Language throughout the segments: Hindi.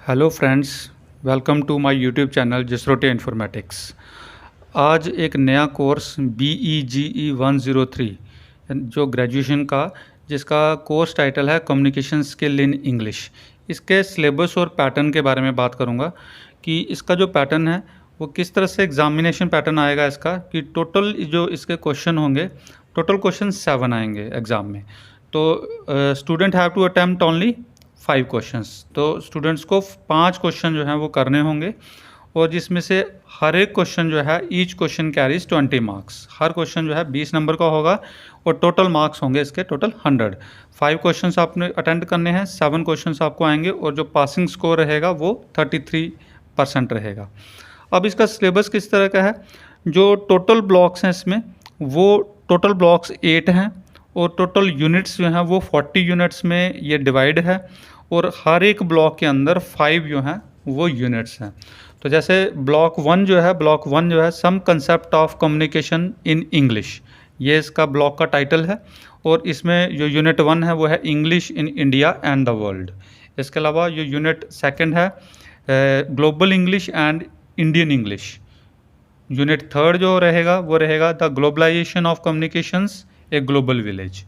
Hello friends, welcome to my YouTube channel Jasrote Informatics. आज एक नया कोर्स BEGE 103 जो ग्रेजुएशन का जिसका कोर्स टाइटल है कम्युनिकेशन स्किल इन इंग्लिश। इसके सिलेबस और पैटर्न के बारे में बात करूंगा कि इसका जो पैटर्न है वो किस तरह से एग्जामिनेशन पैटर्न आएगा इसका, कि टोटल जो इसके क्वेश्चन होंगे, टोटल क्वेश्चन 7 आएंगे एग्ज़ाम में। तो student have to attempt only 5 questions. तो स्टूडेंट्स को 5 क्वेश्चन जो हैं वो करने होंगे, और जिसमें से हर एक क्वेश्चन जो है ईच क्वेश्चन कैरीज 20 मार्क्स। हर क्वेश्चन जो है 20 नंबर का होगा और टोटल मार्क्स होंगे इसके टोटल 100। 5 क्वेश्चंस आपने अटेंड करने हैं, 7 क्वेश्चंस आपको आएंगे, और जो पासिंग स्कोर रहेगा वो 33% रहेगा। अब इसका सिलेबस किस तरह का है, जो टोटल ब्लॉक्स हैं इसमें वो टोटल ब्लॉक्स 8 हैं, और टोटल यूनिट्स जो हैं वो 40 यूनिट्स में ये डिवाइड है, और हर एक ब्लॉक के अंदर 5 जो हैं वो यूनिट्स हैं। तो जैसे ब्लॉक 1 जो है some concept of communication in English, ये इसका ब्लॉक का टाइटल है। और इसमें जो यूनिट 1 है वो है English in India and the world. इसके अलावा जो यूनिट 2 है global English and Indian English. Unit 3 जो रहेगा वो रहेगा the globalisation of communications a global village.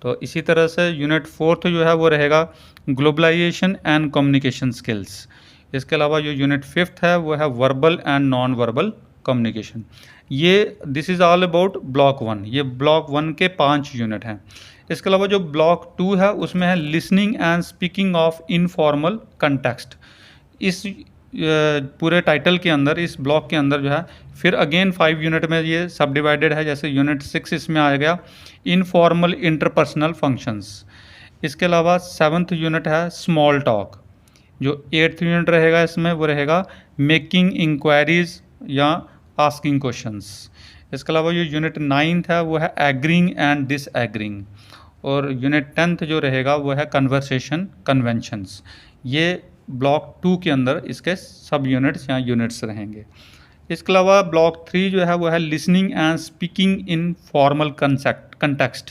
तो इसी तरह से यूनिट 4 जो है वो रहेगा ग्लोबलाइजेशन एंड कम्युनिकेशन स्किल्स। इसके अलावा जो यूनिट 5 है वो है verbal and non verbal communication. ये this is all about block 1। ये ब्लॉक 1 के 5 यूनिट हैं। इसके अलावा जो ब्लॉक 2 है उसमें है listening and speaking of informal context. इस पूरे टाइटल के अंदर, इस ब्लॉक के अंदर जो है फिर अगेन 5 यूनिट में ये सब डिवाइडेड है। जैसे यूनिट 6 इसमें आ गया इनफॉर्मल इंटरपर्सनल फंक्शंस। इसके अलावा 7th यूनिट है स्मॉल टॉक। जो 8th यूनिट रहेगा इसमें वो रहेगा मेकिंग इंक्वायरीज या आस्किंग क्वेश्चंस। इसके अलावा जो यूनिट 9th है वो है एग्रीइंग एंड डिसएग्रीइंग। और यूनिट 10th जो रहेगा वो है कन्वर्सेशन कन्वेंशंस। ये ब्लॉक 2 के अंदर इसके सब यूनिट्स या यूनिट्स रहेंगे। इसके अलावा ब्लॉक 3 जो है वो है listening and speaking in formal context.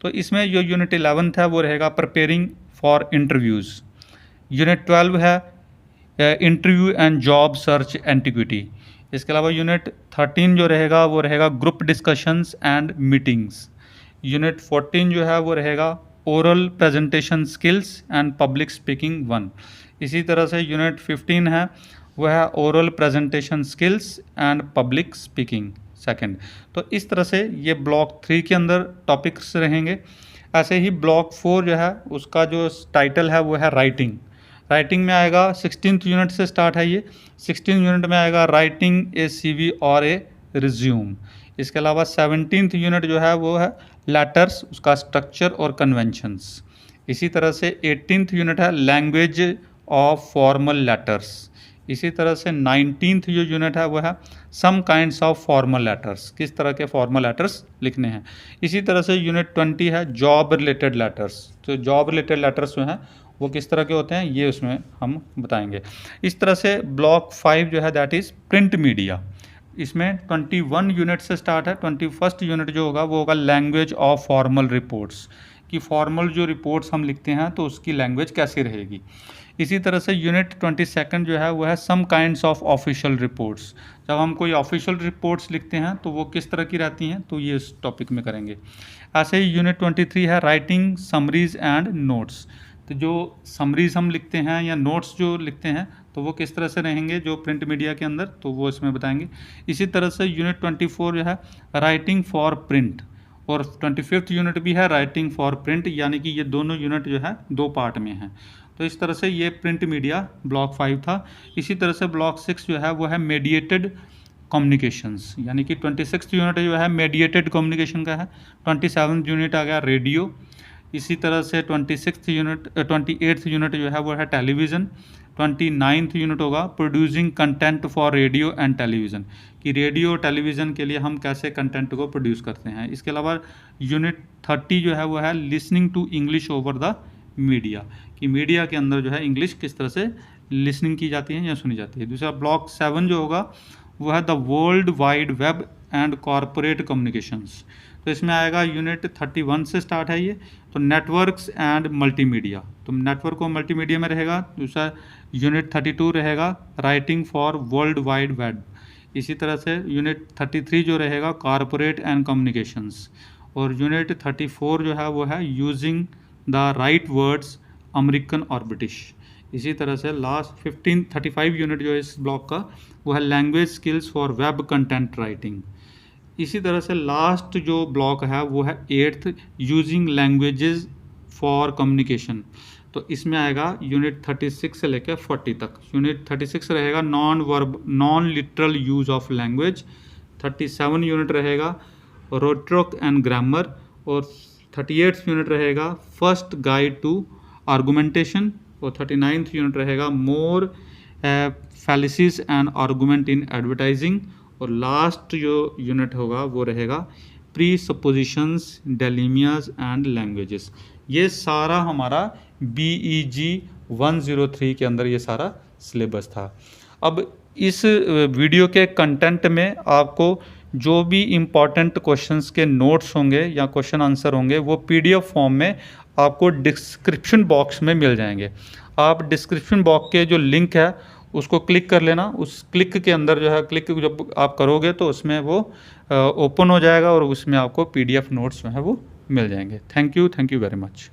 तो इसमें जो यूनिट 11th है वो रहेगा प्रिपेयरिंग फॉर इंटरव्यूज़। यूनिट 12 है interview and job search antiquity. इसके अलावा यूनिट 13 जो रहेगा वो रहेगा group discussions and meetings. Unit 14 जो है वो रहेगा oral presentation skills and public speaking 1। इसी तरह से यूनिट 15 है वह है oral presentation skills and public speaking 2। तो इस तरह से ये ब्लॉक 3 के अंदर टॉपिक्स रहेंगे। ऐसे ही ब्लॉक 4 जो है उसका जो टाइटल है वो है राइटिंग। राइटिंग में आएगा 16th यूनिट से स्टार्ट है ये। 16th यूनिट में आएगा राइटिंग ए CV और ए रिज्यूम। इसके अलावा 17th यूनिट जो है वो है लेटर्स, उसका स्ट्रक्चर और कन्वेंशंस। इसी तरह से 18th यूनिट है लैंग्वेज ऑफ फॉर्मल लेटर्स। इसी तरह से 19th जो यूनिट है वो है सम काइंड्स ऑफ फॉर्मल लेटर्स, किस तरह के फॉर्मल लेटर्स लिखने हैं। इसी तरह से यूनिट 20 है जॉब रिलेटेड लेटर्स। तो जॉब रिलेटेड लेटर्स जो हैं वो किस तरह के होते हैं ये उसमें हम बताएंगे। इस तरह से ब्लॉक 5 जो है दैट इज़ प्रिंट मीडिया। इसमें 21 यूनिट से स्टार्ट है। 21st यूनिट जो होगा वो होगा लैंग्वेज ऑफ फॉर्मल रिपोर्ट्स, कि फॉर्मल जो रिपोर्ट्स हम लिखते हैं तो उसकी लैंग्वेज कैसी रहेगी। इसी तरह से यूनिट 22 जो है वो है सम काइंड्स ऑफ ऑफिशियल रिपोर्ट्स। जब हम कोई ऑफिशियल रिपोर्ट्स लिखते हैं तो वो किस तरह की रहती हैं, तो ये इस टॉपिक में करेंगे। ऐसे ही यूनिट 23 है राइटिंग समरीज एंड नोट्स। तो जो समरीज हम लिखते हैं या नोट्स जो लिखते हैं तो वो किस तरह से रहेंगे जो प्रिंट मीडिया के अंदर, तो वो इसमें बताएंगे। इसी तरह से यूनिट 24 जो है राइटिंग फॉर प्रिंट, और 25th यूनिट भी है राइटिंग फॉर प्रिंट, यानी कि ये दोनों यूनिट जो है 2 पार्ट में हैं। तो इस तरह से ये प्रिंट मीडिया ब्लॉक 5 था। इसी तरह से ब्लॉक 6 जो है वो है मीडिएटेड कम्युनिकेशंस, यानी कि 26th यूनिट जो है मीडिएटेड कम्युनिकेशन का है। 27th यूनिट आ गया रेडियो। इसी तरह से 28th यूनिट जो है वो है टेलीविज़न। 29th यूनिट होगा producing content for radio and television, कि रेडियो और टेलीविज़न के लिए हम कैसे कंटेंट को प्रोड्यूस करते हैं। इसके अलावा यूनिट 30 जो है वो है listening to English over the media, कि मीडिया के अंदर जो है इंग्लिश किस तरह से लिसनिंग की जाती है या सुनी जाती है। दूसरा ब्लॉक 7 जो होगा वो है the world wide web and corporate communications. तो इसमें आएगा यूनिट 31 से स्टार्ट है ये। तो नेटवर्क्स एंड मल्टीमीडिया, तो नेटवर्क और मल्टीमीडिया में रहेगा। दूसरा यूनिट 32 रहेगा writing for world wide web. इसी तरह से यूनिट 33 जो रहेगा कॉरपोरेट एंड कम्युनिकेशंस। और यूनिट 34 जो है वो है using the right words American और ब्रिटिश। इसी तरह से लास्ट 35 यूनिट जो है इस ब्लॉक का वो है language skills for web content writing. इसी तरह से लास्ट जो ब्लॉक है वो है 8th using languages for communication. तो इसमें आएगा यूनिट 36 से लेकर 40 तक। यूनिट 36 रहेगा non literal use of language. 37 unit रहेगा रोट्रोक एंड ग्रामर। और 38 यूनिट रहेगा फर्स्ट गाइड टू आर्गुमेंटेशन। और 39th यूनिट रहेगा मोर fallacies and argument in advertising. और लास्ट जो यूनिट होगा वो रहेगा प्री सपोजिशंस डेलिमियाज एंड लैंग्वेजेस। ये सारा हमारा BEG 103 के अंदर ये सारा सिलेबस था। अब इस वीडियो के कंटेंट में आपको जो भी इम्पॉर्टेंट क्वेश्चंस के नोट्स होंगे या क्वेश्चन आंसर होंगे वो PDF फॉर्म में आपको डिस्क्रिप्शन बॉक्स में मिल जाएंगे। आप डिस्क्रिप्शन बॉक्स के जो लिंक है उसको क्लिक कर लेना। उस क्लिक के अंदर जो है क्लिक जब आप करोगे तो उसमें वो ओपन हो जाएगा और उसमें आपको PDF नोट्स जो है वो मिल जाएंगे। Thank you very much.